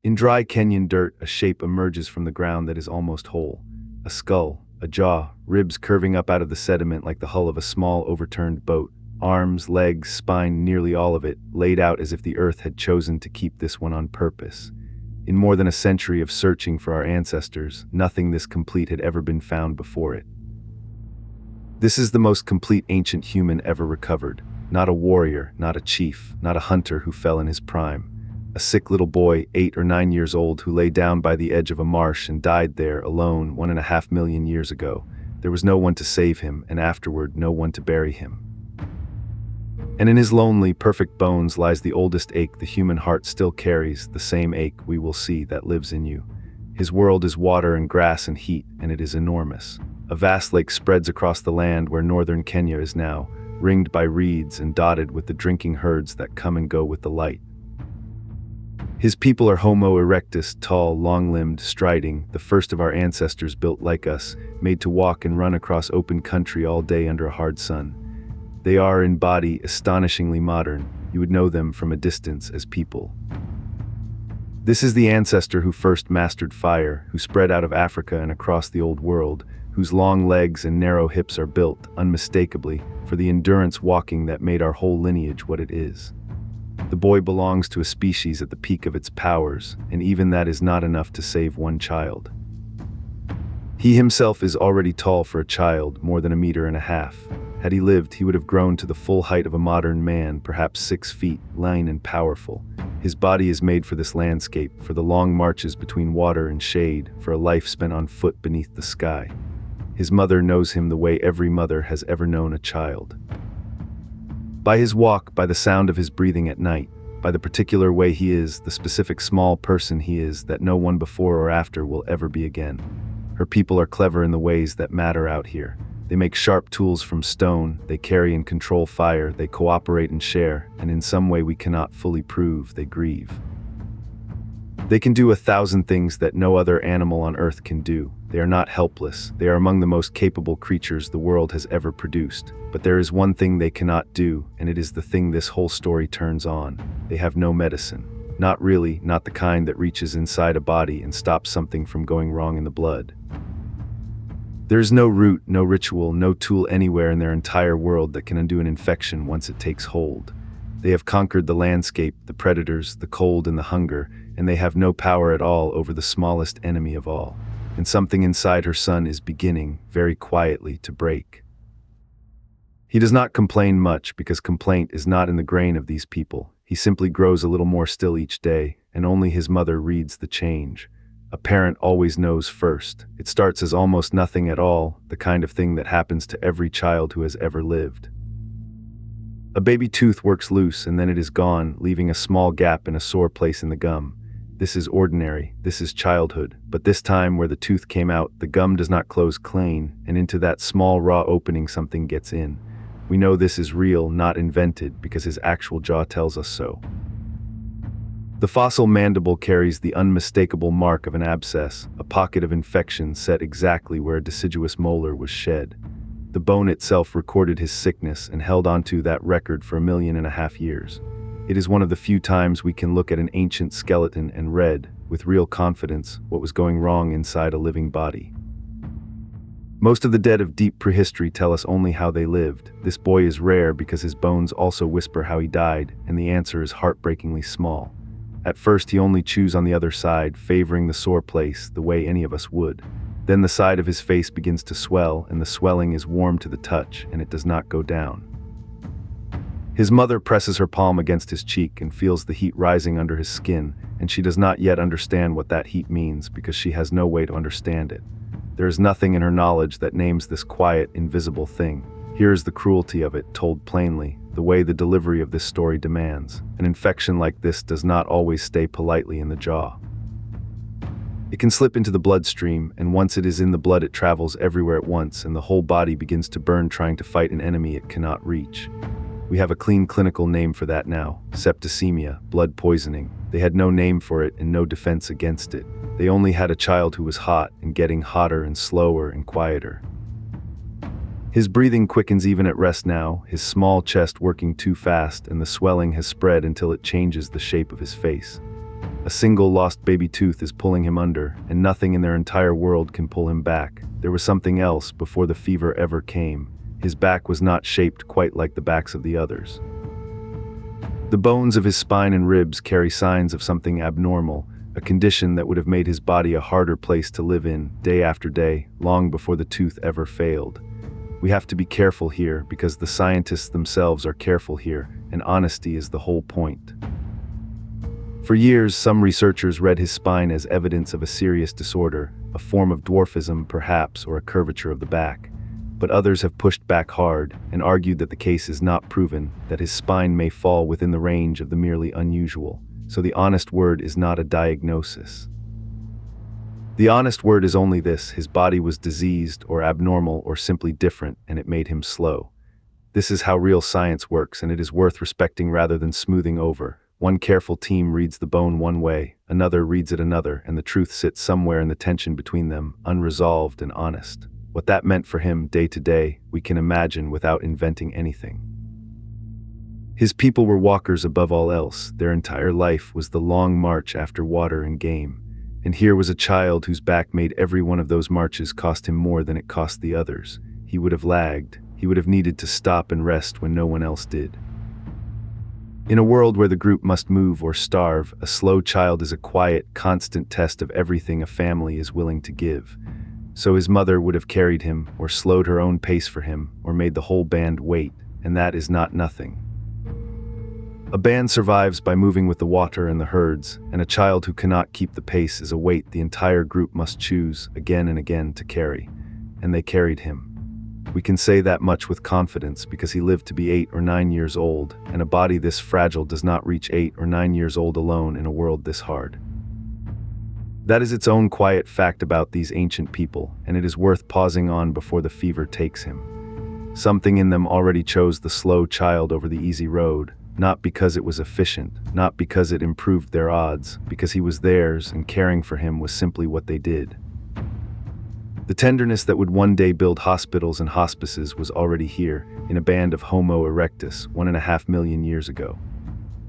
In dry Kenyan dirt, a shape emerges from the ground that is almost whole. A skull, a jaw, ribs curving up out of the sediment like the hull of a small overturned boat. Arms, legs, spine, nearly all of it, laid out as if the earth had chosen to keep this one on purpose. In more than a century of searching for our ancestors, nothing this complete had ever been found before it. This is the most complete ancient human ever recovered. Not a warrior, not a chief, not a hunter who fell in his prime. A sick little boy, 8 or 9 years old, who lay down by the edge of a marsh and died there alone 1.5 million years ago. There was no one to save him, and afterward no one to bury him. And in his lonely, perfect bones lies the oldest ache the human heart still carries, the same ache we will see that lives in you. His world is water and grass and heat, and it is enormous. A vast lake spreads across the land where northern Kenya is now, ringed by reeds and dotted with the drinking herds that come and go with the light. His people are Homo erectus, tall, long-limbed, striding, the first of our ancestors built like us, made to walk and run across open country all day under a hard sun. They are, in body, astonishingly modern. You would know them from a distance as people. This is the ancestor who first mastered fire, who spread out of Africa and across the old world, whose long legs and narrow hips are built, unmistakably, for the endurance walking that made our whole lineage what it is. The boy belongs to a species at the peak of its powers, and even that is not enough to save one child. He himself is already tall for a child, more than 1.5 meters. Had he lived, he would have grown to the full height of a modern man, perhaps 6 feet, lean and powerful. His body is made for this landscape, for the long marches between water and shade, for a life spent on foot beneath the sky. His mother knows him the way every mother has ever known a child. By his walk, by the sound of his breathing at night, by the particular way he is, the specific small person he is that no one before or after will ever be again. Her people are clever in the ways that matter out here. They make sharp tools from stone, they carry and control fire, they cooperate and share, and in some way we cannot fully prove, they grieve. They can do 1,000 things that no other animal on earth can do. They are not helpless. They are among the most capable creatures the world has ever produced. But there is one thing they cannot do, and it is the thing this whole story turns on. They have no medicine. Not really, not the kind that reaches inside a body and stops something from going wrong in the blood. There is no root, no ritual, no tool anywhere in their entire world that can undo an infection once it takes hold. They have conquered the landscape, the predators, the cold and the hunger, and they have no power at all over the smallest enemy of all. And something inside her son is beginning, very quietly, to break. He does not complain much because complaint is not in the grain of these people. He simply grows a little more still each day, and only his mother reads the change. A parent always knows first. It starts as almost nothing at all, the kind of thing that happens to every child who has ever lived. A baby tooth works loose and then it is gone, leaving a small gap and a sore place in the gum. This is ordinary, this is childhood, but this time where the tooth came out, the gum does not close clean, and into that small raw opening something gets in. We know this is real, not invented, because his actual jaw tells us so. The fossil mandible carries the unmistakable mark of an abscess, a pocket of infection set exactly where a deciduous molar was shed. The bone itself recorded his sickness and held onto that record for 1.5 million years. It is one of the few times we can look at an ancient skeleton and read, with real confidence, what was going wrong inside a living body. Most of the dead of deep prehistory tell us only how they lived. This boy is rare because his bones also whisper how he died, and the answer is heartbreakingly small. At first he only chews on the other side, favoring the sore place the way any of us would. Then the side of his face begins to swell, and the swelling is warm to the touch, and it does not go down. His mother presses her palm against his cheek and feels the heat rising under his skin, and she does not yet understand what that heat means because she has no way to understand it. There is nothing in her knowledge that names this quiet, invisible thing. Here is the cruelty of it, told plainly, the way the delivery of this story demands. An infection like this does not always stay politely in the jaw. It can slip into the bloodstream, and once it is in the blood it travels everywhere at once, and the whole body begins to burn trying to fight an enemy it cannot reach. We have a clean clinical name for that now, septicemia, blood poisoning. They had no name for it and no defense against it. They only had a child who was hot and getting hotter and slower and quieter. His breathing quickens even at rest now, his small chest working too fast, and the swelling has spread until it changes the shape of his face. A single lost baby tooth is pulling him under, and nothing in their entire world can pull him back. There was something else before the fever ever came. His back was not shaped quite like the backs of the others. The bones of his spine and ribs carry signs of something abnormal, a condition that would have made his body a harder place to live in, day after day, long before the tooth ever failed. We have to be careful here because the scientists themselves are careful here, and honesty is the whole point. For years, some researchers read his spine as evidence of a serious disorder, a form of dwarfism perhaps, or a curvature of the back. But others have pushed back hard and argued that the case is not proven, that his spine may fall within the range of the merely unusual. So the honest word is not a diagnosis. The honest word is only this: his body was diseased or abnormal or simply different, and it made him slow. This is how real science works, and it is worth respecting rather than smoothing over. One careful team reads the bone one way, another reads it another, and the truth sits somewhere in the tension between them, unresolved and honest. What that meant for him day to day, we can imagine without inventing anything. His people were walkers above all else. Their entire life was the long march after water and game. And here was a child whose back made every one of those marches cost him more than it cost the others. He would have lagged. He would have needed to stop and rest when no one else did. In a world where the group must move or starve, a slow child is a quiet, constant test of everything a family is willing to give. So his mother would have carried him, or slowed her own pace for him, or made the whole band wait, and that is not nothing. A band survives by moving with the water and the herds, and a child who cannot keep the pace is a weight the entire group must choose, again and again, to carry. And they carried him. We can say that much with confidence because he lived to be 8 or 9 years old, and a body this fragile does not reach 8 or 9 years old alone in a world this hard. That is its own quiet fact about these ancient people, and it is worth pausing on before the fever takes him. Something in them already chose the slow child over the easy road, not because it was efficient, not because it improved their odds, because he was theirs and caring for him was simply what they did. The tenderness that would one day build hospitals and hospices was already here, in a band of Homo erectus 1.5 million years ago.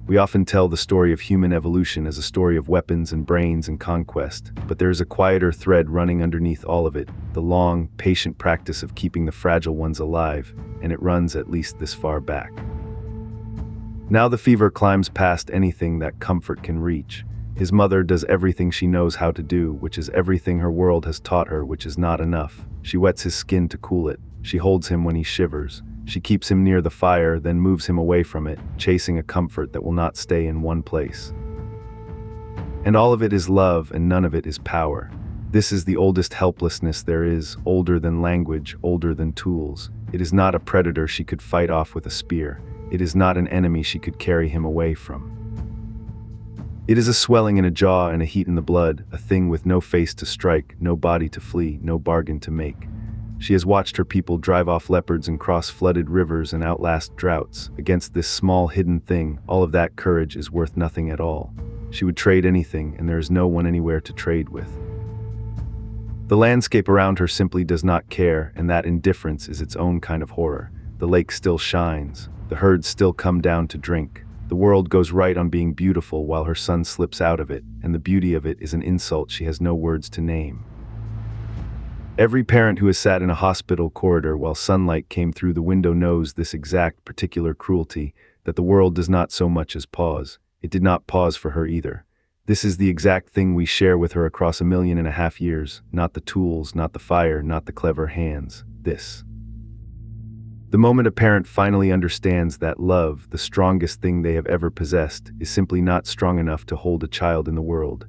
We often tell the story of human evolution as a story of weapons and brains and conquest, but there is a quieter thread running underneath all of it, the long, patient practice of keeping the fragile ones alive, and it runs at least this far back. Now the fever climbs past anything that comfort can reach. His mother does everything she knows how to do, which is everything her world has taught her, which is not enough. She wets his skin to cool it. She holds him when he shivers. She keeps him near the fire, then moves him away from it, chasing a comfort that will not stay in one place. And all of it is love, and none of it is power. This is the oldest helplessness there is, older than language, older than tools. It is not a predator she could fight off with a spear. It is not an enemy she could carry him away from. It is a swelling in a jaw and a heat in the blood, a thing with no face to strike, no body to flee, no bargain to make. She has watched her people drive off leopards and cross flooded rivers and outlast droughts. Against this small hidden thing, all of that courage is worth nothing at all. She would trade anything, and there is no one anywhere to trade with. The landscape around her simply does not care, and that indifference is its own kind of horror. The lake still shines. The herds still come down to drink. The world goes right on being beautiful while her son slips out of it, and the beauty of it is an insult she has no words to name. Every parent who has sat in a hospital corridor while sunlight came through the window knows this exact particular cruelty, that the world does not so much as pause. It did not pause for her either. This is the exact thing we share with her across 1.5 million years, not the tools, not the fire, not the clever hands. This. The moment a parent finally understands that love, the strongest thing they have ever possessed, is simply not strong enough to hold a child in the world.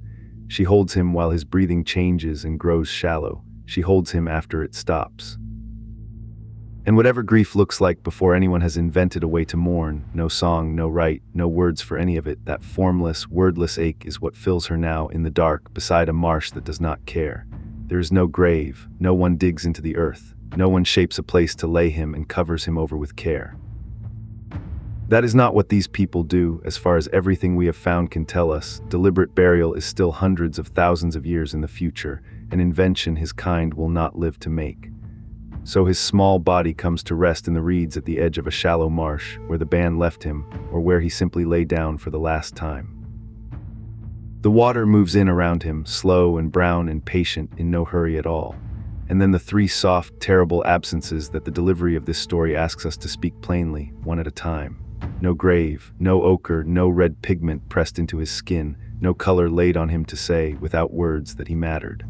She holds him while his breathing changes and grows shallow. She holds him after it stops. And whatever grief looks like before anyone has invented a way to mourn, no song, no rite, no words for any of it, that formless, wordless ache is what fills her now in the dark beside a marsh that does not care. There is no grave, no one digs into the earth, no one shapes a place to lay him and covers him over with care. That is not what these people do, as far as everything we have found can tell us. Deliberate burial is still hundreds of thousands of years in the future, an invention his kind will not live to make. So his small body comes to rest in the reeds at the edge of a shallow marsh, where the band left him, or where he simply lay down for the last time. The water moves in around him, slow and brown and patient, in no hurry at all. And then the three soft, terrible absences that the delivery of this story asks us to speak plainly, one at a time. No grave, no ochre, no red pigment pressed into his skin, no color laid on him to say, without words, that he mattered.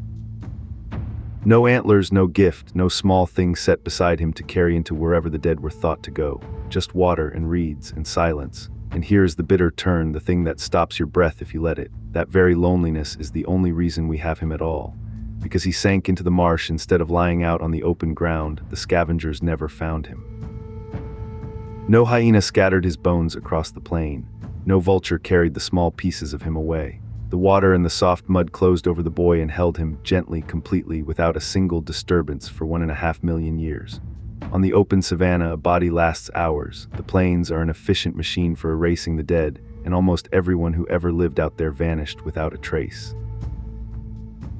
No antlers, no gift, no small thing set beside him to carry into wherever the dead were thought to go. Just water and reeds and silence. And here's the bitter turn, the thing that stops your breath if you let it. That very loneliness is the only reason we have him at all. Because he sank into the marsh instead of lying out on the open ground, the scavengers never found him. No hyena scattered his bones across the plain. No vulture carried the small pieces of him away. The water and the soft mud closed over the boy and held him gently, completely, without a single disturbance for 1.5 million years. On the open savanna, a body lasts hours. The plains are an efficient machine for erasing the dead, and almost everyone who ever lived out there vanished without a trace.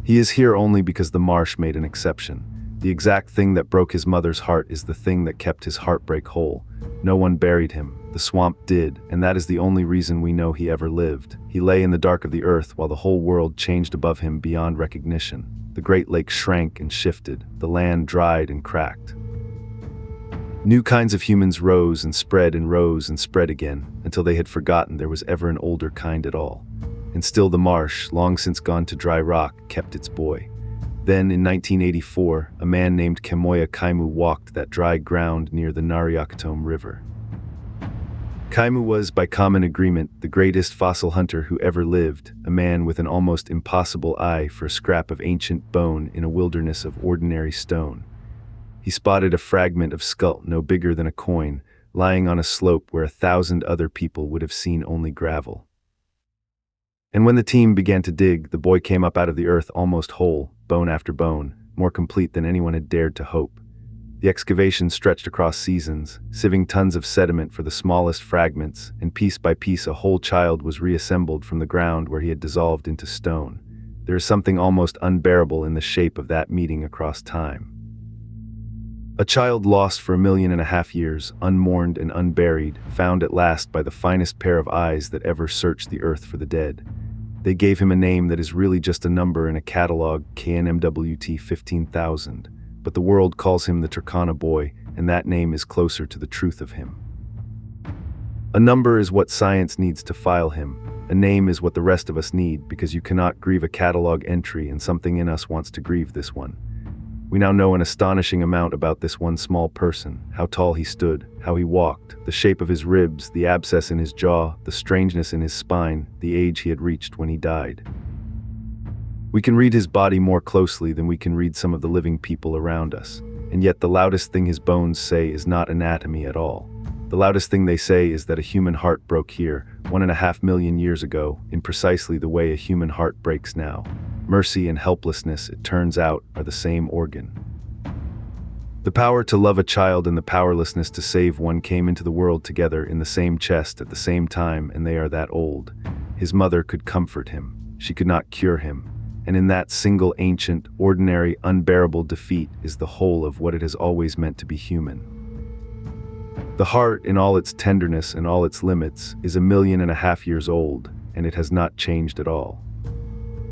He is here only because the marsh made an exception. The exact thing that broke his mother's heart is the thing that kept his heartbreak whole. No one buried him. The swamp did, and that is the only reason we know he ever lived. He lay in the dark of the earth while the whole world changed above him beyond recognition. The Great Lake shrank and shifted. The land dried and cracked. New kinds of humans rose and spread and rose and spread again, until they had forgotten there was ever an older kind at all. And still the marsh, long since gone to dry rock, kept its boy. Then, in 1984, a man named Kemoya Kaimu walked that dry ground near the Narration River. Kaimu was, by common agreement, the greatest fossil hunter who ever lived, a man with an almost impossible eye for a scrap of ancient bone in a wilderness of ordinary stone. He spotted a fragment of skull no bigger than a coin, lying on a slope where 1,000 other people would have seen only gravel. And when the team began to dig, the boy came up out of the earth almost whole, bone after bone, more complete than anyone had dared to hope. The excavation stretched across seasons, sieving tons of sediment for the smallest fragments, and piece by piece a whole child was reassembled from the ground where he had dissolved into stone. There is something almost unbearable in the shape of that meeting across time. A child lost for 1.5 million years, unmourned and unburied, found at last by the finest pair of eyes that ever searched the earth for the dead. They gave him a name that is really just a number in a catalog, KNMWT 15,000, but the world calls him the Turkana boy, and that name is closer to the truth of him. A number is what science needs to file him. A name is what the rest of us need, because you cannot grieve a catalog entry and something in us wants to grieve this one. We now know an astonishing amount about this one small person, how tall he stood, how he walked, the shape of his ribs, the abscess in his jaw, the strangeness in his spine, the age he had reached when he died. We can read his body more closely than we can read some of the living people around us, and yet the loudest thing his bones say is not anatomy at all. The loudest thing they say is that a human heart broke here, 1.5 million years ago, in precisely the way a human heart breaks now. Mercy and helplessness, it turns out, are the same organ. The power to love a child and the powerlessness to save one came into the world together in the same chest at the same time, and they are that old. His mother could comfort him. She could not cure him. And in that single ancient, ordinary, unbearable defeat is the whole of what it has always meant to be human. The heart, in all its tenderness and all its limits, is 1.5 million years old, and it has not changed at all.